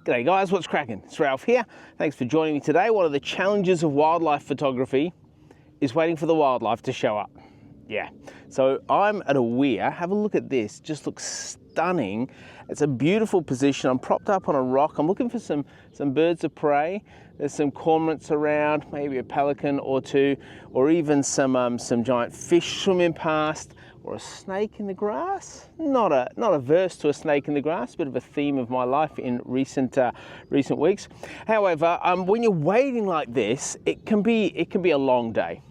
G'day guys, what's cracking? It's Ralph here. Thanks for joining me today. One of the challenges of wildlife photography is waiting for the wildlife to show up. Yeah, so I'm at a weir. Have a look at this, just looks stunning. It's a beautiful position. I'm propped up on a rock. I'm looking for some birds of prey. There's some cormorants around, maybe a pelican or two, or even some giant fish swimming past, or a snake in the grass. Not averse to a snake in the grass, bit of a theme of my life in recent weeks. However, when you're waiting like this, it can be a long day.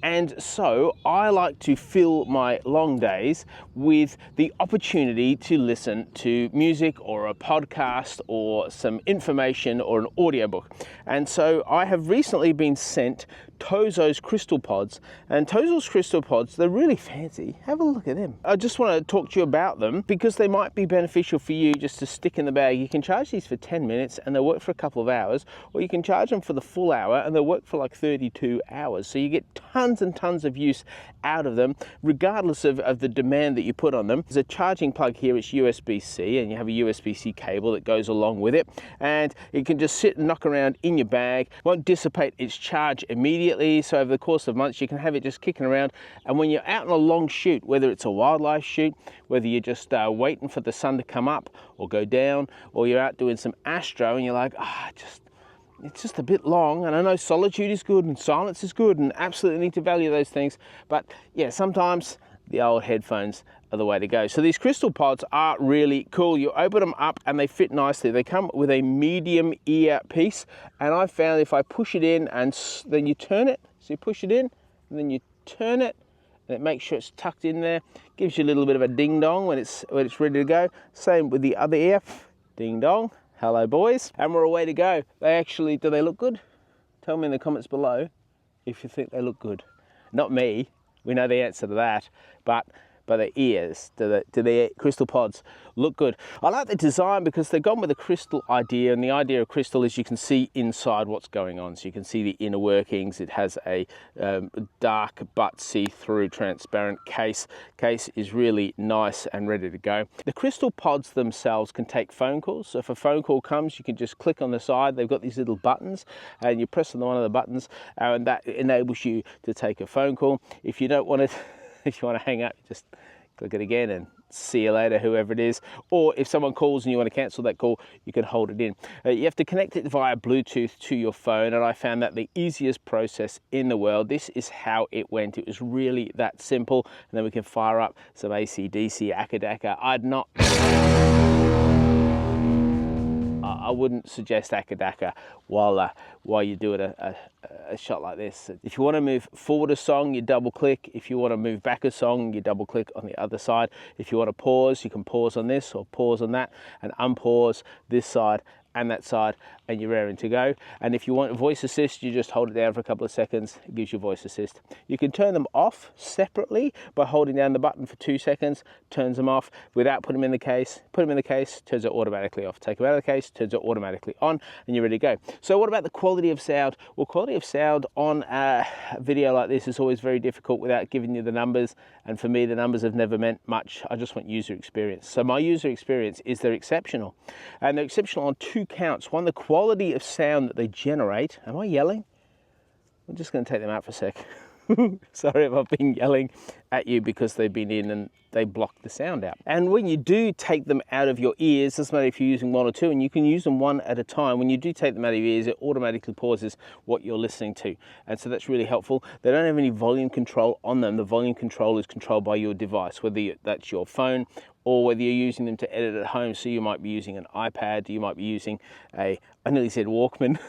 And so I like to fill my long days with the opportunity to listen to music or a podcast or some information or an audiobook. And so I have recently been sent Tozo's Crystal Pods, and Tozo's Crystal Pods, they're really fancy. Have a look at them. I just want to talk to you about them because they might be beneficial for you just to stick in the bag. You can charge these for 10 minutes and they'll work for a couple of hours, or you can charge them for the full hour and they'll work for like 32 hours. So you get tons and tons of use out of them, regardless of the demand that you put on them. There's a charging plug here, it's USB-C, and you have a USB-C cable that goes along with it, and it can just sit and knock around in your bag, won't dissipate its charge immediately. So over the course of months you can have it just kicking around, and when you're out on a long shoot, whether it's a wildlife shoot, whether you're just waiting for the sun to come up or go down, or you're out doing some astro and you're like, it's just a bit long, and I know solitude is good and silence is good and absolutely need to value those things, but yeah, sometimes the old headphones are the way to go. So these crystal pods are really cool. You open them up and they fit nicely. They come with a medium ear piece, and I found if I push it in and then you turn it, so you push it in and then you turn it, and it makes sure it's tucked in there, gives you a little bit of a ding dong when it's ready to go. Same with the other ear, ding dong, hello boys, and we're away to go. Do they look good? Tell me in the comments below if you think they look good. Not me, we know the answer to that, but the ears, do the crystal pods look good? I like the design because they've gone with a crystal idea, and the idea of crystal is you can see inside what's going on, so you can see the inner workings. It has a dark but see-through transparent case. Case is really nice and ready to go. The crystal pods themselves can take phone calls, so if a phone call comes, you can just click on the side. They've got these little buttons, and you press on one of the buttons, and that enables you to take a phone call. If you don't want it, if you want to hang up, just click it again and see you later, whoever it is. Or if someone calls and you want to cancel that call, you can hold it in. You have to connect it via Bluetooth to your phone, and I found that the easiest process in the world. This is how it went. It was really that simple, and then we can fire up some AC/DC, Akadaka. I wouldn't suggest Akadaka while you're doing a shot like this. If you want to move forward a song, you double click. If you want to move back a song, you double click on the other side. If you want to pause, you can pause on this or pause on that, and unpause this side and that side, and you're raring to go. And if you want voice assist, you just hold it down for a couple of seconds. It gives you voice assist. You can turn them off separately by holding down the button for 2 seconds, turns them off without putting them in the case. Put them in the case, turns it automatically off. Take them out of the case, turns it automatically on, and you're ready to go. So what about the quality of sound? Well, quality of sound on a video like this is always very difficult without giving you the numbers, and for me the numbers have never meant much. I just want user experience. So my user experience is they're exceptional, and they're exceptional on 2 counts. One, the quality of sound that they generate. Am I yelling? I'm just going to take them out for a sec. Sorry if I've been yelling at you because they've been in and they block the sound out. And when you do take them out of your ears, doesn't matter if you're using 1 or 2, and you can use them one at a time. When you do take them out of your ears, it automatically pauses what you're listening to, and so that's really helpful. They don't have any volume control on them. The volume control is controlled by your device, whether that's your phone or whether you're using them to edit at home. So you might be using an iPad, you might be using I nearly said Walkman.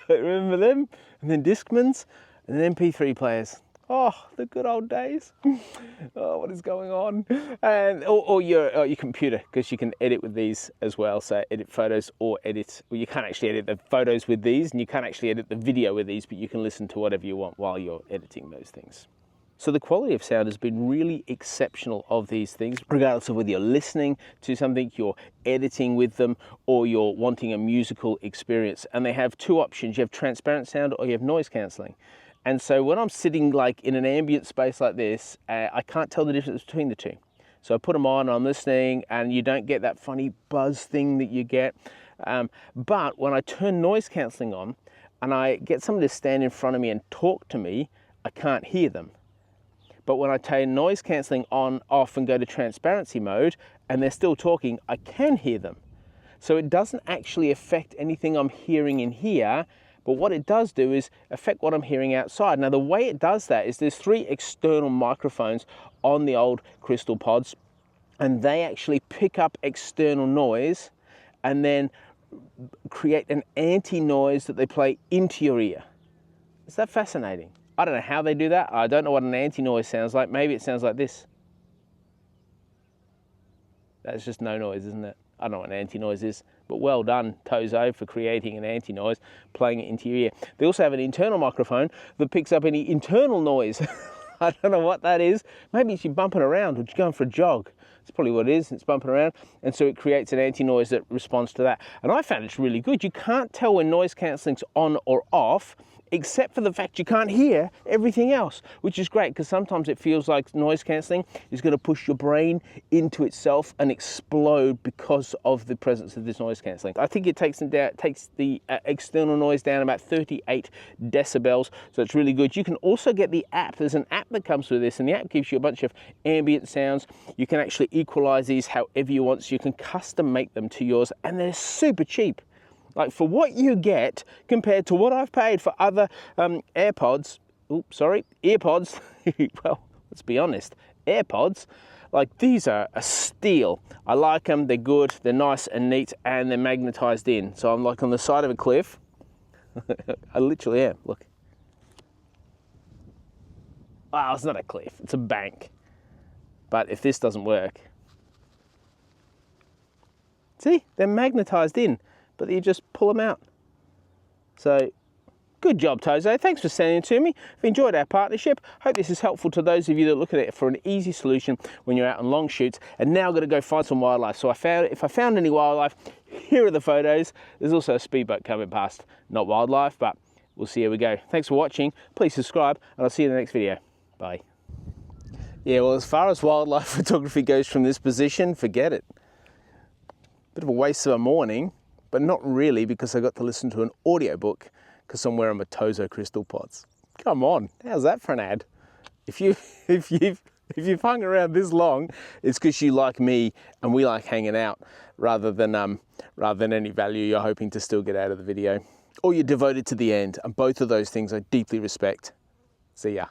Remember them? And then Discmans, and then MP3 players. Oh, the good old days. Oh, what is going on? And or your computer, because you can edit with these as well. So edit photos or edit. Well, you can't actually edit the photos with these, and you can't actually edit the video with these, but you can listen to whatever you want while you're editing those things. So the quality of sound has been really exceptional of these things, regardless of whether you're listening to something, you're editing with them, or you're wanting a musical experience. And they have 2 options. You have transparent sound or you have noise cancelling. And so when I'm sitting like in an ambient space like this, I can't tell the difference between the 2. So I put them on, I'm listening, and you don't get that funny buzz thing that you get. But when I turn noise cancelling on and I get somebody to stand in front of me and talk to me, I can't hear them. But when I turn noise cancelling on, off and go to transparency mode and they're still talking, I can hear them. So it doesn't actually affect anything I'm hearing in here, but what it does do is affect what I'm hearing outside. Now the way it does that is there's 3 external microphones on the old Crystal Pods, and they actually pick up external noise and then create an anti-noise that they play into your ear. Is that fascinating? I don't know how they do that. I don't know what an anti-noise sounds like. Maybe it sounds like this. That's just no noise, isn't it? I don't know what an anti-noise is, but well done, Tozo, for creating an anti-noise, playing it into your ear. They also have an internal microphone that picks up any internal noise. I don't know what that is. Maybe it's you bumping around or you're going for a jog. That's probably what it is. It's bumping around. And so it creates an anti-noise that responds to that. And I found it's really good. You can't tell when noise cancelling's on or off, except for the fact you can't hear everything else, which is great because sometimes it feels like noise cancelling is going to push your brain into itself and explode because of the presence of this noise cancelling. I think it takes the external noise down about 38 decibels, so it's really good. You can also get the app. There's an app that comes with this, and the app gives you a bunch of ambient sounds. You can actually equalize these however you want, so you can custom make them to yours, and they're super cheap. Like for what you get compared to what I've paid for other earpods, well, let's be honest, AirPods, like these are a steal. I like them, they're good, they're nice and neat, and they're magnetized in. So I'm like on the side of a cliff. I literally am, look. Wow, it's not a cliff, it's a bank. But if this doesn't work, see, they're magnetized in, but you just pull them out. So, good job, Tozo. Thanks for sending it to me. I've enjoyed our partnership. Hope this is helpful to those of you that look at it for an easy solution when you're out on long shoots. And now I've got to go find some wildlife. So if I found any wildlife, here are the photos. There's also a speedboat coming past. Not wildlife, but we'll see how we go. Thanks for watching. Please subscribe, and I'll see you in the next video. Bye. Yeah, well, as far as wildlife photography goes from this position, forget it. Bit of a waste of a morning. But not really, because I got to listen to an audiobook because I'm wearing my Tozo Crystal Pods. Come on, how's that for an ad? If you've hung around this long, it's because you like me and we like hanging out rather than any value you're hoping to still get out of the video, or you're devoted to the end. And both of those things I deeply respect. See ya.